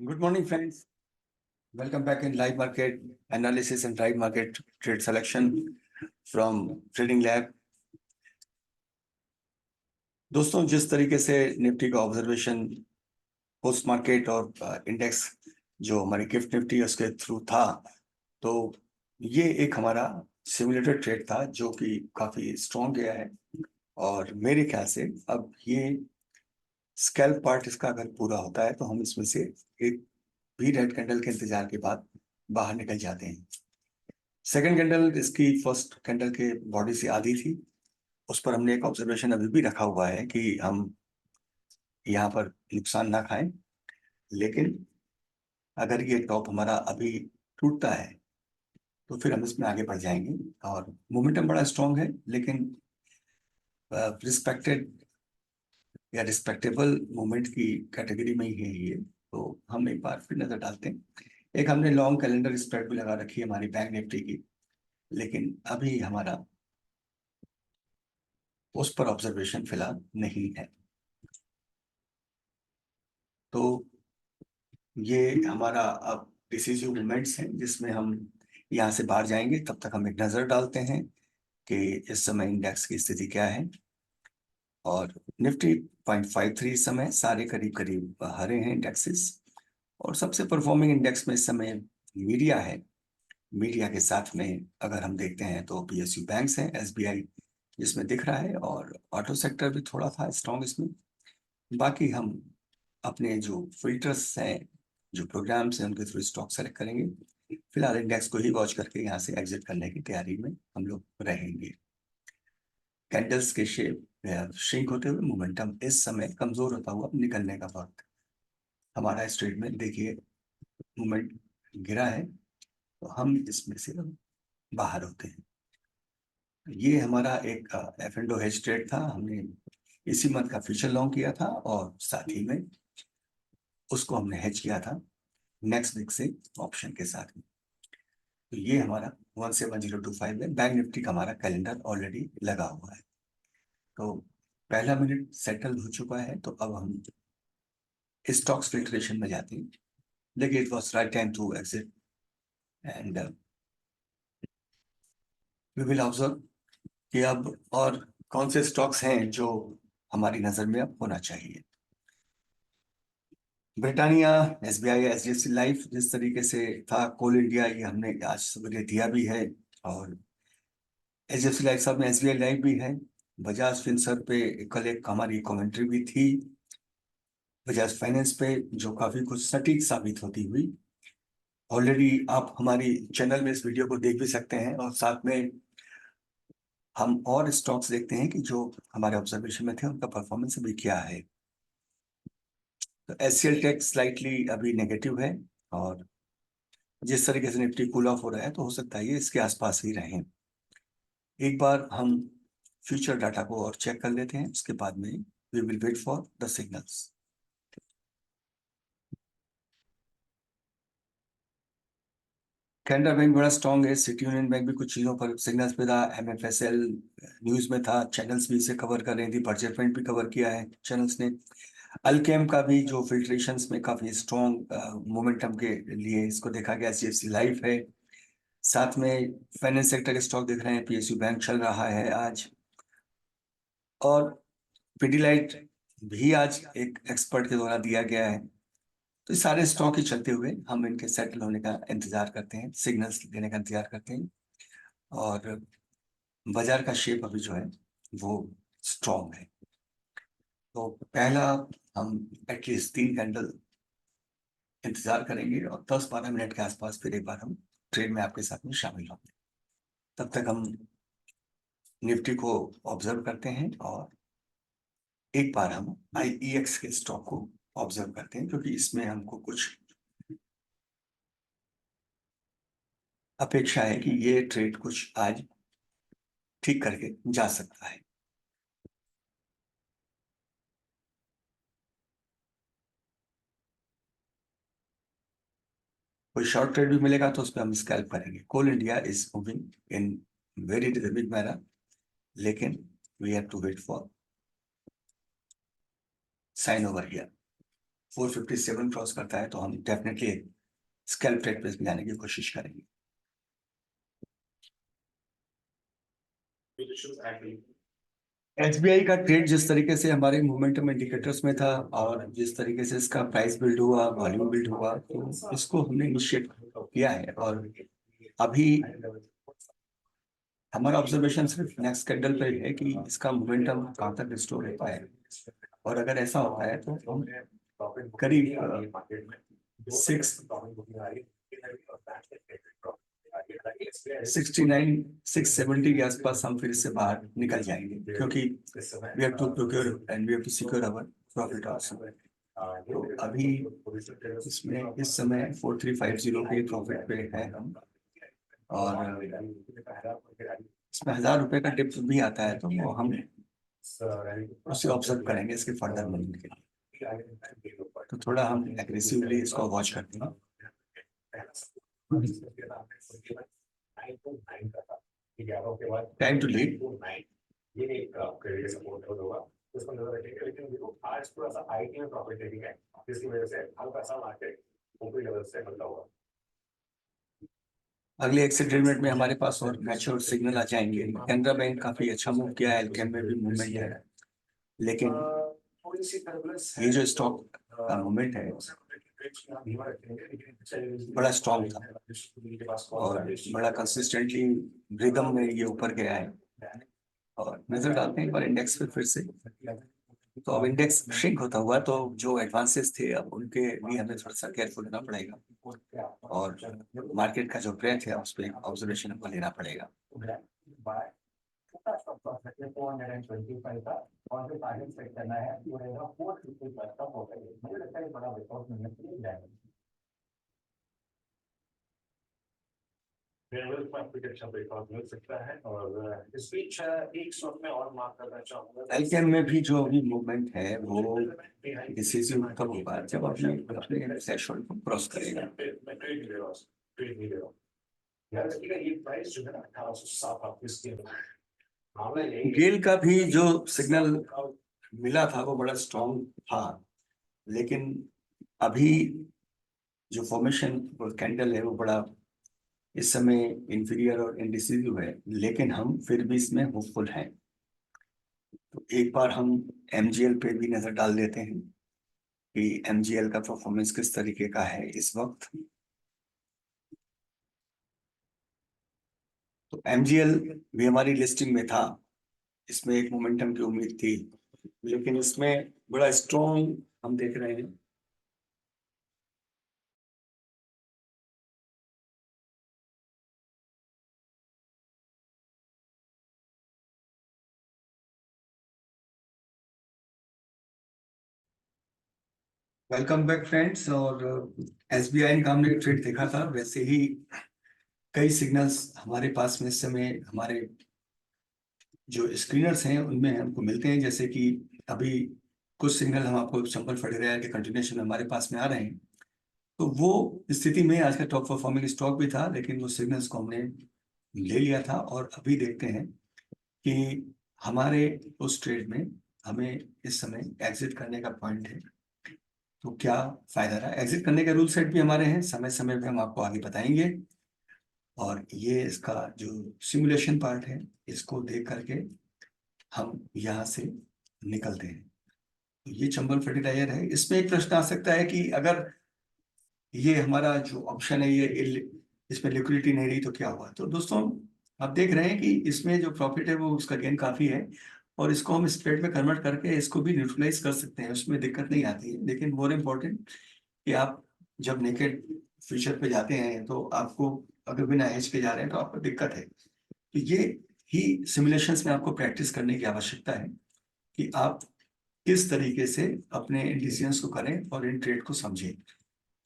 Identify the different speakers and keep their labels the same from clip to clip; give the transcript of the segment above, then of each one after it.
Speaker 1: Good morning, friends. Welcome back in live market analysis and live market trade selection from Trading Lab. दोस्तों, जिस तरीके से Nifty का observation post market और index जो हमारी गिफ्ट निफ्टी है उसके थ्रू था, तो ये एक हमारा सिमुलेटेड ट्रेड था जो कि काफी स्ट्रॉन्ग गया है। और मेरे ख्याल से अब ये स्कैल्प पार्ट इसका अगर पूरा होता है तो हम इसमें से एक भी रेड कैंडल के इंतजार के बाद बाहर निकल जाते हैं। सेकंड कैंडल इसकी फर्स्ट कैंडल के बॉडी से आधी थी, उस पर हमने एक ऑब्जर्वेशन अभी भी रखा हुआ है कि हम यहाँ पर नुकसान ना खाएं। लेकिन अगर ये टॉप हमारा अभी टूटता है तो फिर हम इसमें आगे बढ़ जाएंगे। और मोमेंटम बड़ा स्ट्रांग है, लेकिन रिस्पेक्टेड या रिस्पेक्टेबल मूवमेंट की कैटेगरी में ही है ये। तो हम एक बार फिर नजर डालते हैं। एक हमने लॉन्ग कैलेंडर स्प्रेड भी लगा रखी है हमारी बैंक निफ्टी की, लेकिन अभी हमारा उस पर ऑब्जर्वेशन फिलहाल नहीं है। तो ये हमारा अब डिसीजिव मोमेंट्स हैं जिसमें हम यहाँ से बाहर जाएंगे। तब तक हम एक नजर डालते हैं कि इस समय इंडेक्स की स्थिति क्या है। और निफ्टी 0.53 इस समय सारे करीब करीब हरे हैं इंडेक्सेस। और सबसे परफॉर्मिंग इंडेक्स में इस समय मीडिया है। मीडिया के साथ में अगर हम देखते हैं तो पीएसयू बैंक्स हैं, एसबीआई जिसमें दिख रहा है, और ऑटो सेक्टर भी थोड़ा था स्ट्रॉन्ग इसमें। बाकी हम अपने जो फिल्टर्स हैं, जो प्रोग्राम्स हैं, उनके थ्रू स्टॉक सेलेक्ट करेंगे। फिलहाल इंडेक्स को ही वॉच करके यहाँ से एग्जिट करने की तैयारी में हम लोग रहेंगे। कैंडल्स के शेप श्रिंक होते हुए मोमेंटम इस समय कमजोर होता हुआ निकलने का वक्त हमारा इस ट्रेड में देखिए मोमेंट गिरा है, तो हम इसमें से बाहर होते हैं। ये हमारा एक एफ एंड हेज ट्रेड था। हमने इसी मंथ का फ्यूचर लॉन्ग किया था और साथ ही में उसको हमने हेज किया था नेक्स्ट वीक से ऑप्शन के साथ में। तो ये हमारा 17025 है। बैंक निफ्टी का हमारा कैलेंडर ऑलरेडी लगा हुआ है। तो पहला मिनट सेटल हो चुका है, तो अब हम स्टॉक्स फिल्ट्रेशन में जाते हैं। देखिए, it was right time to exit and we will observe कि अब और कौन से स्टॉक्स हैं जो हमारी नजर में अब होना चाहिए। ब्रिटानिया, एसबीआई, एचडीएफसी लाइफ जिस तरीके से था, कोल इंडिया ये हमने आज सवेरे दिया भी है, और एचडीएफसी लाइफ साहब में एसबीआई लाइफ भी है। बजाज फिनसर्व पे कल एक हमारी कमेंट्री भी थी, बजाज फाइनेंस पे, जो काफी कुछ सटीक साबित होती हुई। ऑलरेडी आप हमारी चैनल में इस वीडियो को देख भी सकते हैं, और साथ में हम और स्टॉक्स देखते हैं कि जो हमारे ऑब्जर्वेशन में थे उनका परफॉर्मेंस अभी क्या है। तो एचसीएल टेक स्लाइटली अभी नेगेटिव है, और जिस तरीके से निफ्टी कूल ऑफ हो रहा है तो हो सकता है ये इसके आसपास ही रहें। एक बार हम फ्यूचर डाटा को और चेक कर लेते हैं, उसके बाद में we will wait for the signals. Canara bank बड़ा स्ट्रॉन्ग है, सिटी यूनियन बैंक भी कुछ चीजों पर सिग्नल्स पे था, एमएफएसएल न्यूज में था, चैनल्स भी इसे कवर कर रही थी, परचेजमेंट भी कवर किया है चैनल्स ने। अल्केम का भी जो फिल्ट्रेशंस में काफी स्ट्रॉन्ग मोमेंटम के लिए इसको देखा गया। एचडीएफसी लाइफ है, साथ में फाइनेंस सेक्टर के स्टॉक दिख रहे हैं, पीएसयू बैंक चल रहा है आज, और पिडिलाइट भी आज एक एक्सपर्ट के द्वारा दिया गया है। तो ये सारे स्टॉक ही चलते हुए हम इनके सेटल होने का इंतजार करते हैं, सिग्नल्स देने का इंतजार करते हैं। और बाजार का शेप अभी जो है वो स्ट्रॉन्ग है। तो पहला हम एटलीस्ट 3 कैंडल इंतजार करेंगे, और 10-12 मिनट के आसपास फिर एक बार हम ट्रेड में आपके साथ में शामिल होंगे। तब तक हम निफ्टी को ऑब्जर्व करते हैं, और एक बार हम आईईएक्स के स्टॉक को ऑब्जर्व करते हैं, क्योंकि इसमें हमको कुछ अपेक्षा है कि ये ट्रेड कुछ आज ठीक करके जा सकता है। कोई शॉर्ट ट्रेड भी मिलेगा तो उस पर हम स्कैल्प करेंगे। Coal India is moving in very dynamic manner, लेकिन we have to wait for sign over here. 457 cross करता है तो हम डेफिनेटली स्कैल्प ट्रेड पे जाने की कोशिश करेंगे। एसबीआई का ट्रेड जिस तरीके से हमारे मोमेंटम इंडिकेटर्स में था और जिस तरीके से इसका प्राइस बिल्ड हुआ, वॉल्यूम बिल्ड हुआ, तो इसको हमने इनिशिएट किया है। और अभी हमारा ऑब्जर्वेशन सिर्फ नेक्स्ट कैंडल पे है कि इसका मोमेंटम कहाँ तक रिस्टोर होता है। और अगर ऐसा होता है तो हम करीब 69-670 के आसपास हम फिर से बाहर निकल जाएंगे, क्योंकि we have to procure and we have to secure our profit also. तो अभी इसमें इस समय 4350 के प्रॉफिट पे है हम, और इसमें 1000 रुपए का डिप भी आता है तो वो हम उसे ऑब्जर्व करेंगे इसके फर्दर मूवमेंट के लिए। तो थोड़ा हम एग्रेसिवली इसको वॉच करते हैं। Time to lead. ये एक क्रेडिट सपोर्ट होगा, उसको नजर रखेंगे। लेकिन देखो आज थोड़ा सा आईटी में प्रॉफिट टेकिंग है, जिसकी वजह से हल्का सा मार्केट ऊपरी लेवल से हल्का हुआ। अगले एक से 1.5 मिनट में हमारे पास और मैच्योर सिग्नल आ जाएंगे। कैनरा बैंक काफी अच्छा मूव किया है, एल्केम में भी मूवमेंट है, लेकिन ये जो स्टॉक का मूवमेंट है बड़ा स्ट्रॉन्ग था और बड़ा कंसिस्टेंटली रिदम में ये ऊपर गया है। और नजर डालते हैं एक बार इंडेक्स पे फिर से, तो अब इंडेक्स श्रिंक होता हुआ, तो जो एडवांसेस थे अब उनके लिए हमें थोड़ा सा केयरफुल रहना पड़ेगा और मार्केट का जो ट्रेंड है उस पर ऑब्जर्वेशन हमको लेना पड़ेगा। मिल सकता है। और इस बीच एक स्टॉक में और मार्क करना चाहूंगा, एल्केम में भी जो अभी मूवमेंट है वो डिसीजन तब होगा जब अपने थ्रेशोल्ड को क्रॉस करेगा। गेल का भी जो सिग्नल मिला था वो बड़ा स्ट्रॉन्ग था, लेकिन अभी जो फॉर्मेशन कैंडल है वो बड़ा इस समय इंफीरियर और इंडिसिसिव है, लेकिन हम फिर भी इसमें होपफुल हैं। तो एक बार हम एमजीएल पे भी नजर डाल देते हैं कि एमजीएल का परफॉर्मेंस किस तरीके का है इस वक्त। तो एमजीएल भी हमारी लिस्टिंग में था, इसमें एक मोमेंटम की उम्मीद थी, लेकिन इसमें बड़ा स्ट्रॉन्ग हम देख रहे हैं। Welcome back friends. और एसबीआई का हमने ट्रेड देखा था, वैसे ही कई सिग्नल्स हमारे पास में इस समय हमारे जो स्क्रीनर्स हैं उनमें हमको मिलते हैं। जैसे कि अभी कुछ सिग्नल हम आपको चंबल फटेरा के कंटिन्यूएशन हमारे पास में आ रहे हैं। तो वो स्थिति में आज का टॉप परफॉर्मिंग स्टॉक भी था, लेकिन वो सिग्नल्स को हमने ले लिया था। और अभी देखते हैं कि हमारे उस ट्रेड में हमें इस समय एग्जिट करने का पॉइंट है, तो क्या फायदा रहा। एग्जिट करने के रूल सेट भी हमारे हैं, समय समय पे हम आपको आगे बताएंगे। और ये इसका जो सिमुलेशन पार्ट है इसको देख करके हम यहाँ से निकलते हैं। तो ये चंबल फर्टिलाइजर है। इसमें एक प्रश्न आ सकता है कि अगर ये हमारा जो ऑप्शन है ये इसमें लिक्विडिटी नहीं रही तो क्या हुआ। तो दोस्तों आप देख रहे हैं कि इसमें जो प्रॉफिट है वो उसका गेन काफी है, और इसको हम स्प्रेड में कन्वर्ट करके इसको भी न्यूट्रलाइज कर सकते हैं, उसमें दिक्कत नहीं आती है। लेकिन मोर इम्पोर्टेंट कि आप जब नेकेड फ्यूचर पे जाते हैं तो आपको, अगर बिना हेज के जा रहे हैं तो आपको दिक्कत है। तो ये ही सिमुलेशंस में आपको प्रैक्टिस करने की आवश्यकता है कि आप किस तरीके से अपने डिसीजंस को करें और इन ट्रेड को समझें।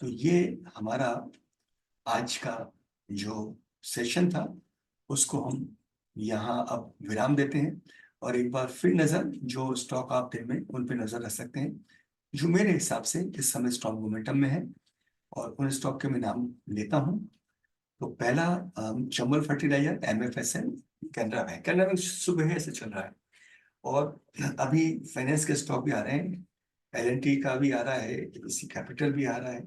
Speaker 1: तो ये हमारा आज का जो सेशन था उसको हम यहाँ अब विराम देते हैं, और एक बार फिर नजर जो स्टॉक आप दिन में उन पे नजर रख सकते हैं जो मेरे हिसाब से इस समय स्ट्रॉन्ग मोमेंटम में है, और उन स्टॉक के मैं नाम लेता हूँ। तो पहला चंबल फर्टिलाइजर, एमएफएसएल, कैनरा बैंक सुबह से चल रहा है। और अभी फाइनेंस के स्टॉक भी आ रहे हैं, L&T का भी आ रहा है, ABC कैपिटल भी आ रहा है,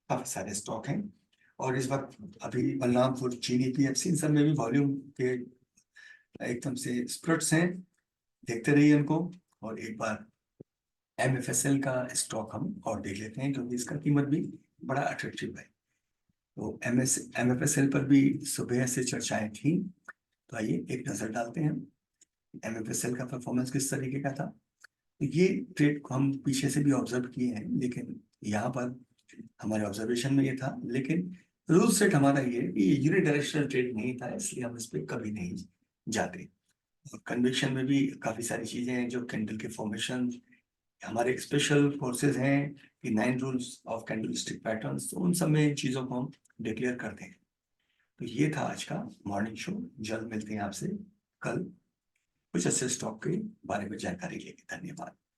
Speaker 1: काफी सारे स्टॉक हैं। और इस वक्त अभी बलरामपुर, चीनी, PFC, इन सब में भी वॉल्यूम के एकदम से स्प्लिट्स हैं, देखते रहिए इनको। और एक बार MFSL का स्टॉक हम और देख लेते हैं, क्योंकि इसका कीमत भी बड़ा अट्रैक्टिव है। तो MFSL पर भी सुबह से चर्चाएं थी, तो आइए एक नजर डालते हैं MFSL का परफॉर्मेंस किस तरीके का था। तो ये ट्रेड को हम पीछे से भी ऑब्जर्व किए हैं, लेकिन यहाँ पर हमारे ऑब्जर्वेशन में ये था, लेकिन रूल सेट हमारा ये है कि ये यूनिडायरेक्शनल ट्रेड नहीं था, इसलिए हम इस पर कभी नहीं जाते। और कन्विक्शन में भी काफी सारी चीजें हैं, जो कैंडल के फॉर्मेशन, हमारे स्पेशल कोर्सेज हैं कि 9 रूल्स ऑफ कैंडलस्टिक पैटर्न्स, तो उन सब में इन चीजों को हम डिक्लेयर करते हैं। तो ये था आज का मॉर्निंग शो। जल्द मिलते हैं आपसे कल कुछ अच्छे स्टॉक के बारे में जानकारी लेके। धन्यवाद।